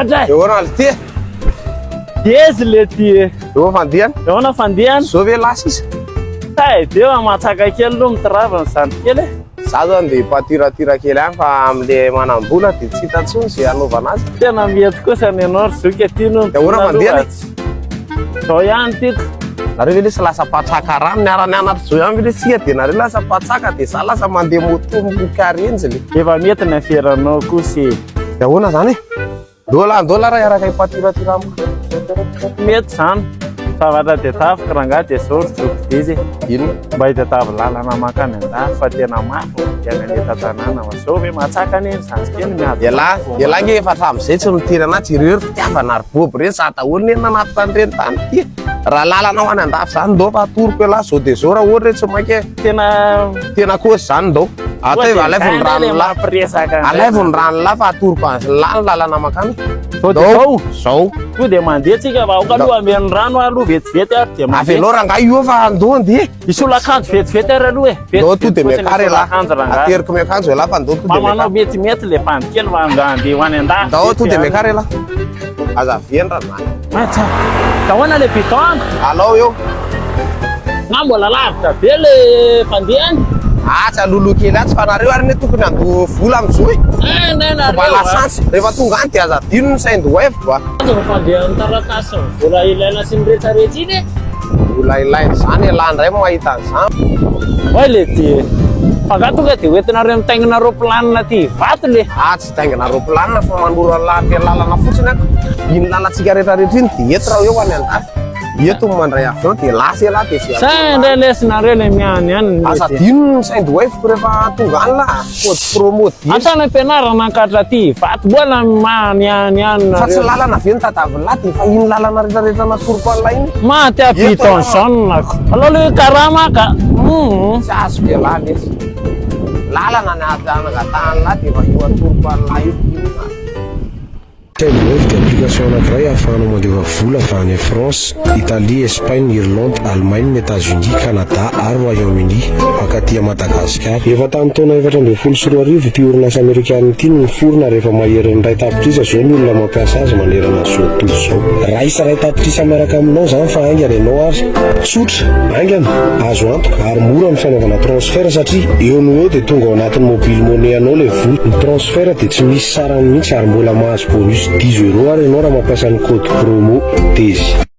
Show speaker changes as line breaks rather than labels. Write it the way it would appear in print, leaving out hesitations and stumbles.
Madray.
Ahoana ty?
Ezy le ty.
Eo fandihana?
Ahoana fandihana?
Zao ve lasa izy?
Tay, deo matsaka kely aloha mitiravana zany kely.
Za zany dia mpatiratira kely any fa amile manam-bola dia tsy hita intsony izay anaovana azy.
Tena mety kosa ny anao ry zoky aty no.
Dia ahoana fandihana?
Zao ihany tiako.
Nareo ve le sy lasa patsaka rano niarany anaty zao ihany ve le tsika dia nareo lasa patsaka dia za lasa mandeha moto mikarenjy le.
Efa mety ny aferanao kosa.
Dia ahoana zany? Dolara iaraka ipatiratira amiko.
Mety zany. Zavatra dia tafika raha ngaha dia zao ry zoky dizy.
Inona?
Mba hitadiava lalana makany an-dafy fa tena mafy diana ny etan-tanàna fa zao hoe matsaka anie zany kely miady.
Dia lahy nge efa hatramin'izay tsy miteny anazy ireo fitiavana ary boby reny sa daholo ny anaty tanyreny tany ty. Raha lalana ho any an-dafy zany dao fa atoroko lahy zao dia zao raha ohatra hoe tsy mainka tena kosy zany dao. Atao alaivony rano lahy. Alaivony rano lahy fa atoroko azy lahy ny lalana makany. Zao.
Io dia mandeha tsika vahoaka aloha ameny rano aloha vetivety ary dia mandeha.
Avelao raha ngaha io fa andao andeha.
Isola akanjo vetivety ary aloha e.
Dao to dia miakary lahy. Ateriko miakanjo e lahy fa ndao to dia
manao metimety le pandy kely fa andeha ho any an-dafy.
Dao to dia miakary lahy. Aza viany raha zany.
Matsa. Dahoana le biton.
Alao eo.
Na mbola lavitra be le fandehany.
Tsy alolo kely atsy fa nareo ary ne tokony ando vola amin'izao e. Mba lasansy rehefa tonga any dia aza dino ny saindy wave ba.
Fandehan'ny taratasy ny vola ilaina sy ny rehetrarehetra iny e.
Vola ilaina zany lahy ndray mahita an'izany.
Oe le ty fa tonga dia hoentinareo mitaingina roplanina ty vato le.
Tsy taingina roplanina fa manoro lahy lalana fotsiny ako. Iny lalantsika rehetrarehetra iny dia eto raha eo any an-dafy. Eto mandray avion dia lasa lahy dia zay.
Sa indray lesinareo le miany ihany.
Asa dino ny saindy wave ko rehefa tonga any lahy. Code promo dia.
Antana ampianarana ankatra ty vato bola maniany ihany.
Fa tsy lalana avy eny tadavy lahy dia fa iny lalana rehetrarehetra natoroko an'ilay iny.
Maty aviton jaune ako. Alao le karama ka.
Tsy azo be lahy lesy. Lalana ny angatahany lahy dia fa io atoroko an'ilay io.
Saindy wave dia application anankiray ahafahanao mandeva vola avy any France, Italie, Espagne, Irlande, Allemagne, États-Unis, Canada ary Royaume-Uni mankaty Madagasikara. Efa tamin'ny taona 2014 ity orinasa Amerikana ity no niforona rehefa mahery ny ray tapitrisa zao ny olona mampiasa azy manerana zao tontolo zao. Raha isa ray tapitrisa miaraka aminao zany fa aingana ianao ary tsotra, aingana, azo antoka ary mora ny fanaovana transfert satria eo no eo dia tonga ao anatin'ny mobile money anao le vola. Ny transfert dia tsy misy sarany mihitsy ary mbola mahazo bonus 10 € ary ianao raha mampiasa ny code promo TESY.